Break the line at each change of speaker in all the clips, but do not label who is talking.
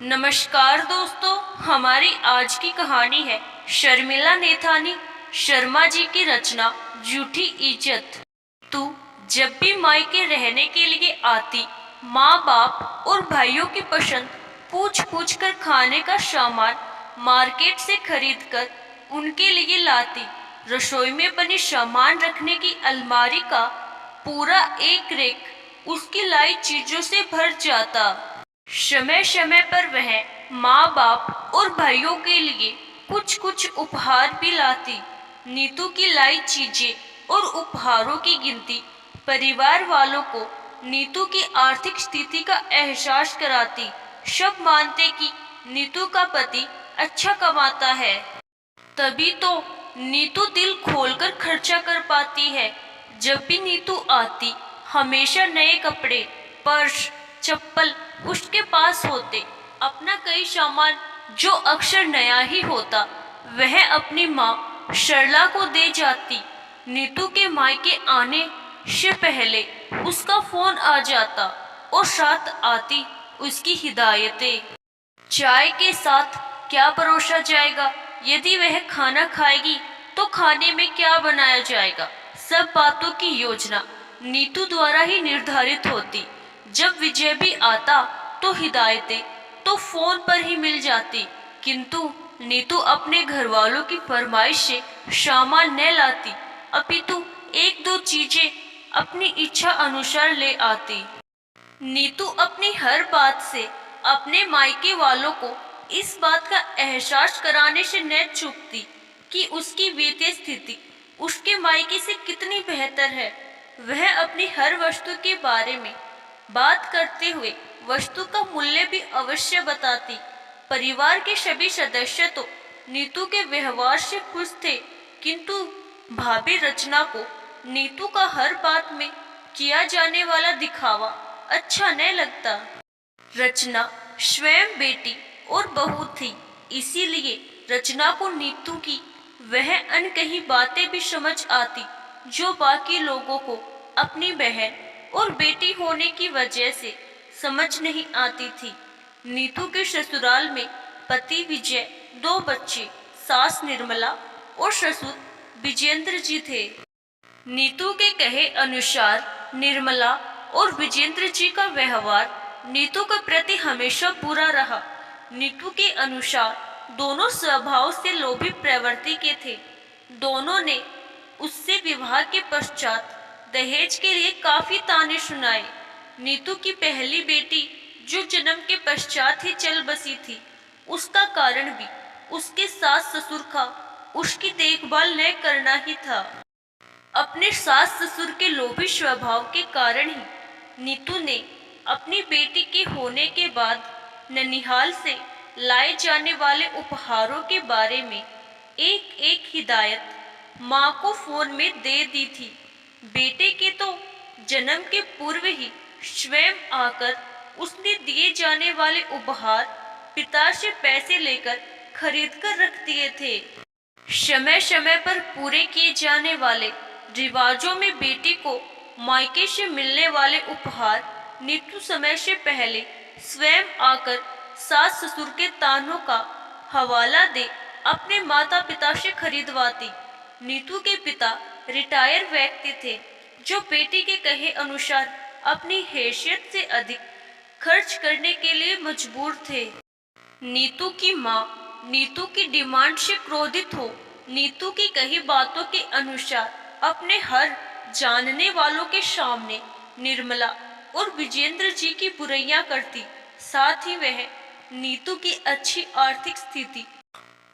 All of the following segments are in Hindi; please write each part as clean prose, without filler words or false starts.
नमस्कार दोस्तों, हमारी आज की कहानी है शर्मिला नेथानी शर्मा जी की रचना झूठी इज्जत। तू जब भी मायके रहने के लिए आती, माँ बाप और भाइयों की पसंद पूछ पूछ कर खाने का सामान मार्केट से खरीद कर उनके लिए लाती। रसोई में बने सामान रखने की अलमारी का पूरा एक रेक उसकी लाई चीजों से भर जाता। समय समय पर वह माँ बाप और भाइयों के लिए कुछ कुछ उपहार भी लाती। नीतू की लाई चीजें और उपहारों की गिनती परिवार वालों को नीतू की आर्थिक स्थिति का एहसास कराती। सब मानते कि नीतू का पति अच्छा कमाता है, तभी तो नीतू दिल खोलकर खर्चा कर पाती है। जब भी नीतू आती, हमेशा नए कपड़े, पर्स, चप्पल उसके पास होते। अपना कई सामान जो अक्सर नया ही होता, वह अपनी माँ सरला को दे जाती। नीतू के मायके आने से पहले उसका फोन आ जाता और साथ आती उसकी हिदायतें। चाय के साथ क्या परोसा जाएगा, यदि वह खाना खाएगी तो खाने में क्या बनाया जाएगा, सब बातों की योजना नीतू द्वारा ही निर्धारित होती। जब विजय भी आता तो हिदायतें तो फोन पर ही मिल जाती, किंतु नीतू अपने घर वालों की फरमाइश से सामान न लाती, अपितु एक दो चीजें अपनी इच्छा अनुसार ले आती। नीतू अपनी हर बात से अपने मायके वालों को इस बात का एहसास कराने से न चूकती कि उसकी वित्तीय स्थिति उसके मायके से कितनी बेहतर है। वह अपनी हर वस्तु के बारे में बात करते हुए वस्तु का मूल्य भी अवश्य बताती। परिवार के सभी सदस्य तो नीतू के व्यवहार से खुश थे, किंतु भाभी रचना को नीतू का हर बात में किया जाने वाला दिखावा अच्छा न लगता। रचना स्वयं बेटी और बहू थी, इसीलिए रचना को नीतू की वह अनकही बातें भी समझ आती, जो बाकी लोगों को अपनी बहन और बेटी होने की वजह से समझ नहीं आती थी। नीतू के ससुराल में पति विजय, दो बच्चे, सास निर्मला और ससुर विजेंद्र जी थे। नीतू के कहे अनुसार निर्मला और विजेंद्र जी का व्यवहार नीतू के प्रति हमेशा बुरा रहा। नीतू के अनुसार दोनों स्वभाव से लोभी प्रवृत्ति के थे। दोनों ने उससे विवाह के पश्चात दहेज के लिए काफी ताने सुनाए। नीतू की पहली बेटी जो जन्म के पश्चात ही चल बसी थी, उसका कारण भी उसके सास ससुर का उसकी देखभाल न करना ही था। अपने सास ससुर के लोभी स्वभाव के कारण ही नीतू ने अपनी बेटी के होने के बाद ननिहाल से लाए जाने वाले उपहारों के बारे में एक एक हिदायत माँ को फोन में दे दी थी। बेटे के तो जन्म के पूर्व ही स्वयं आकर उसने दिए जाने वाले उपहार पिता से पैसे लेकर खरीद कर रख दिए थे। समय समय पर पूरे किए जाने वाले रिवाजों में बेटी को मायके से मिलने वाले उपहार नीतू समय से पहले स्वयं आकर सास ससुर के तानों का हवाला दे अपने माता पिता से खरीदवाती। नीतू के पिता रिटायर व्यक्ति थे, जो बेटी के कहे अनुसार अपनी हैसियत से अधिक खर्च करने के लिए मजबूर थे। नीतू की माँ नीतू की डिमांड से क्रोधित हो नीतू की कही बातों के अनुसार अपने हर जानने वालों के सामने निर्मला और विजेंद्र जी की बुराइयां करती। साथ ही वह नीतू की अच्छी आर्थिक स्थिति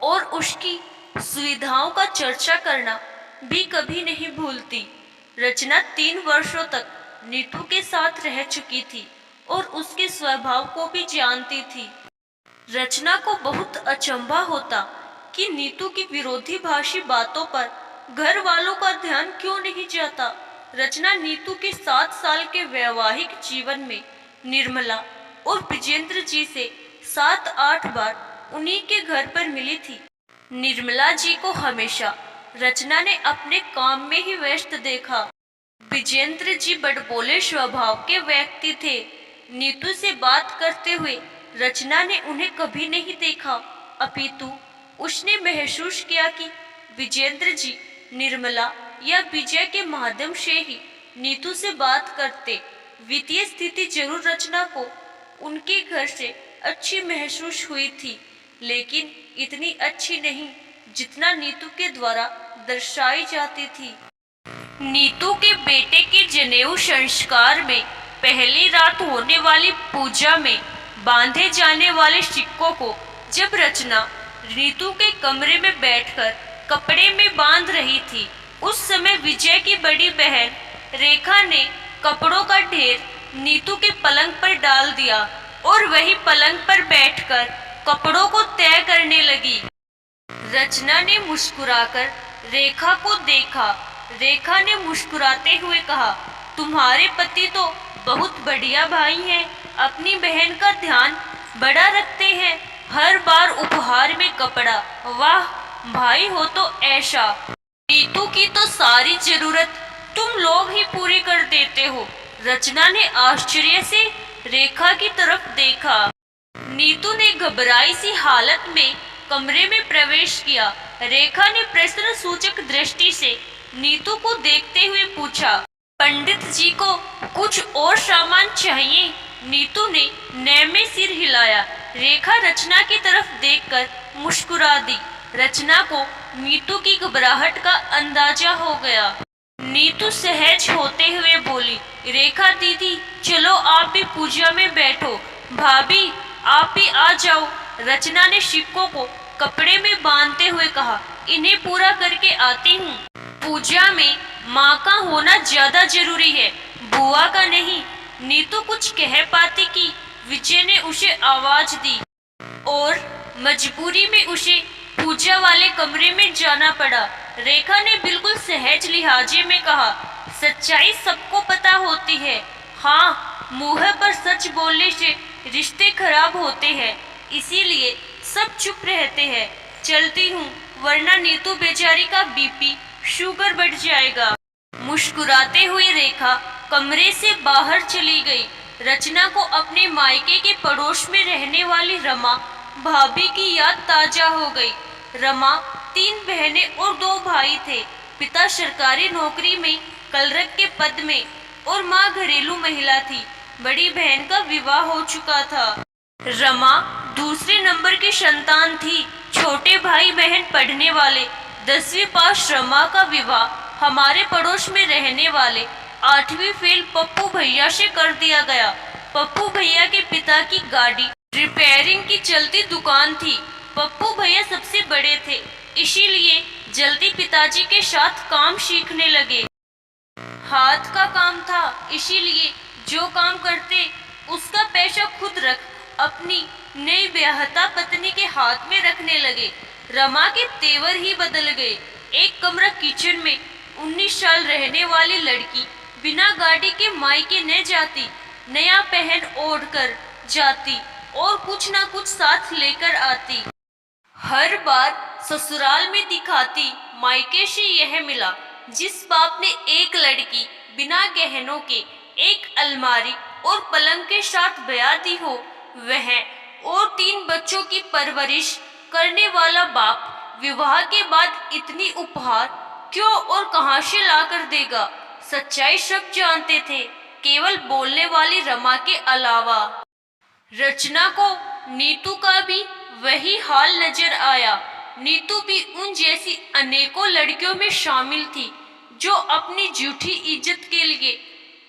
और उसकी सुविधाओं का चर्चा करना भी कभी नहीं भूलती। रचना 3 वर्षों तक नीतू के साथ रह चुकी थी और उसके स्वभाव को भी जानती थी। रचना को बहुत अचंभा होता कि नीतू की विरोधी भाषी बातों पर घर वालों का ध्यान क्यों नहीं जाता। रचना नीतू के 7 साल के वैवाहिक जीवन में निर्मला और विजेंद्र जी से 7-8 बार उन्हीं के घर पर मिली थी। निर्मला जी को हमेशा रचना ने अपने काम में ही व्यस्त देखा। विजेंद्र जी बड़बोले स्वभाव के व्यक्ति थे। नीतू से बात करते हुए रचना ने उन्हें कभी नहीं देखा, अपितु उसने महसूस किया कि विजेंद्र जी निर्मला या विजय के माध्यम से ही नीतू से बात करते। वित्तीय स्थिति जरूर रचना को उनके घर से अच्छी महसूस हुई थी, लेकिन इतनी अच्छी नहीं जितना नीतू के द्वारा दर्शाई जाती थी। नीतू के बेटे के जनेऊ संस्कार में पहली रात होने वाली पूजा में बांधे जाने वाले सिक्कों को जब रचना नीतू के कमरे में बैठकर कपड़े में बांध रही थी, उस समय विजय की बड़ी बहन रेखा ने कपड़ों का ढेर नीतू के पलंग पर डाल दिया और वही पलंग पर बैठकर कपड़ों को तय करने लगी। रचना ने मुस्कुराकर रेखा को देखा। रेखा ने मुस्कुराते हुए कहा, तुम्हारे पति तो बहुत बढ़िया भाई हैं, अपनी बहन का ध्यान बड़ा रखते हैं, हर बार उपहार में कपड़ा, वाह भाई हो तो ऐसा। नीतू की तो सारी जरूरत तुम लोग ही पूरी कर देते हो। रचना ने आश्चर्य से रेखा की तरफ देखा। नीतू ने घबराई सी हालत में कमरे में प्रवेश किया। रेखा ने प्रश्न सूचक दृष्टि से नीतू को देखते हुए पूछा, पंडित जी को कुछ और सामान चाहिए? नीतू ने नय में सिर हिलाया। रेखा रचना की तरफ देखकर मुस्कुरा दी। रचना को नीतू की घबराहट का अंदाजा हो गया। नीतू सहज होते हुए बोली, रेखा दीदी चलो आप भी पूजा में बैठो। भाभी आप भी आ जाओ। रचना ने सिक्कों को कपड़े में बांधते हुए कहा, इन्हें पूरा करके आती हूँ। पूजा में माँ का होना ज्यादा जरूरी है, बुआ का नहीं। नीतू कुछ कह पाती कि विजय ने उसे आवाज दी और मजबूरी में उसे पूजा वाले कमरे में जाना पड़ा। रेखा ने बिल्कुल सहज लिहाजे में कहा, सच्चाई सबको पता होती है। हाँ, मुंह पर सच बोलने से रिश्ते खराब होते हैं, इसीलिए सब चुप रहते हैं। चलती हूँ, वरना नीतू बेचारी का बीपी शुगर बढ़ जाएगा। मुस्कुराते हुए रेखा कमरे से बाहर चली गई। रचना को अपने मायके के पड़ोस में रहने वाली रमा भाभी की याद ताजा हो गई। रमा 3 बहनें और 2 भाई थे। पिता सरकारी नौकरी में कलरक के पद में और माँ घरेलू महिला थी। बड़ी बहन का विवाह हो चुका था। रमा दूसरे नंबर की संतान थी। छोटे भाई बहन पढ़ने वाले। 10वीं पास रमा का विवाह हमारे पड़ोस में रहने वाले 8वीं फेल पप्पू भैया से कर दिया गया। पप्पू भैया के पिता की गाड़ी रिपेयरिंग की चलती दुकान थी। पप्पू भैया सबसे बड़े थे, इसीलिए जल्दी पिताजी के साथ काम सीखने लगे। हाथ का काम था, इसीलिए जो काम करते उसका पैसा खुद रख अपनी नई ब्याहता पत्नी के हाथ में रखने लगे। रमा के तेवर ही बदल गए। एक कमरा किचन में 19 साल रहने वाली लड़की बिना गाड़ी के मायके न जाती, नया पहन ओढ़ कर जाती और कुछ ना कुछ साथ लेकर आती। हर बार ससुराल में दिखाती मायके से यह मिला। जिस बाप ने एक लड़की बिना गहनों के एक अलमारी और पलंग के साथ ब्याह दी हो, वह और 3 बच्चों की परवरिश करने वाला बाप विवाह के बाद इतनी उपहार क्यों और कहां से ला कर देगा? सच्चाई सब जानते थे, केवल बोलने वाली रमा के अलावा। रचना को नीतू का भी वही हाल नजर आया। नीतू भी उन जैसी अनेकों लड़कियों में शामिल थी जो अपनी झूठी इज्जत के लिए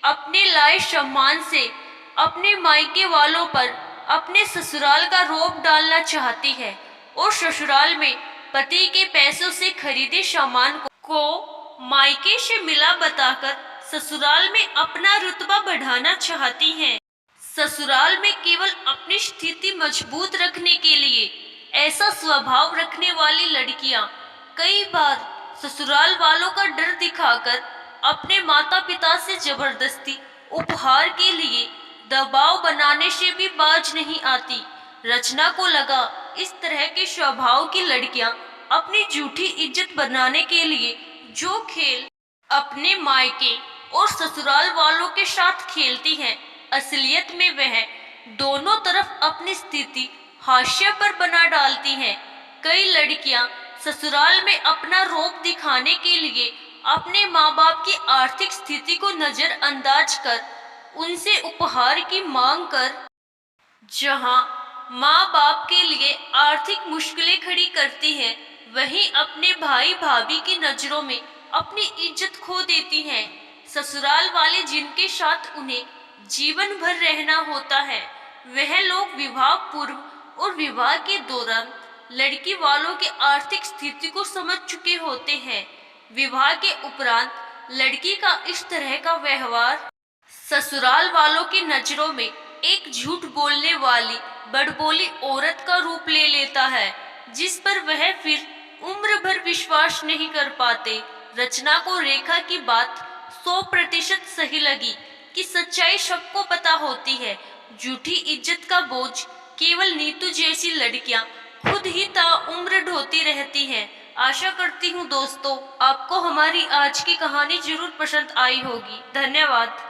अपने लाए सम्मान से अपने मायके वालों पर अपने ससुराल का रोब डालना चाहती है और ससुराल में पति के पैसों से खरीदे सामान को मायके से मिला बताकर ससुराल में अपना रुतबा बढ़ाना चाहती हैं। ससुराल में केवल अपनी स्थिति मजबूत रखने के लिए ऐसा स्वभाव रखने वाली लड़कियां कई बार ससुराल वालों का डर दिखाकर अपने माता पिता से जबरदस्ती उपहार के लिए दबाव बनाने से भी बाज नहीं आती। रचना को लगा इस तरह के स्वभाव की लड़कियां अपनी झूठी इज्जत बनाने के लिए जो खेल अपने मायके और ससुराल वालों के साथ खेलती हैं, असलियत में वह दोनों तरफ अपनी स्थिति हाशिए पर बना डालती हैं। कई लड़कियां ससुराल में अपना रोब दिखाने के लिए अपने माँ बाप की आर्थिक स्थिति को नजरअंदाज कर उनसे उपहार की मांग कर, जहां माँ बाप के लिए आर्थिक मुश्किलें खड़ी करती हैं, वहीं अपने भाई भाभी की नजरों में अपनी इज्जत खो देती हैं। ससुराल वाले जिनके साथ उन्हें जीवन भर रहना होता है, वह लोग विवाह पूर्व और विवाह के दौरान लड़की वालों की आर्थिक स्थिति को समझ चुके होते हैं। विवाह के उपरांत लड़की का इस तरह का व्यवहार ससुराल वालों की नजरों में एक झूठ बोलने वाली बड़बोली औरत का रूप ले लेता है, जिस पर वह फिर उम्र भर विश्वास नहीं कर पाते। रचना को रेखा की बात 100% सही लगी कि सच्चाई सबको पता होती है। झूठी इज्जत का बोझ केवल नीतू जैसी लड़कियां खुद ही ताउम्र ढोती रहती हैं। आशा करती हूँ दोस्तों आपको हमारी आज की कहानी जरूर पसंद आई होगी। धन्यवाद।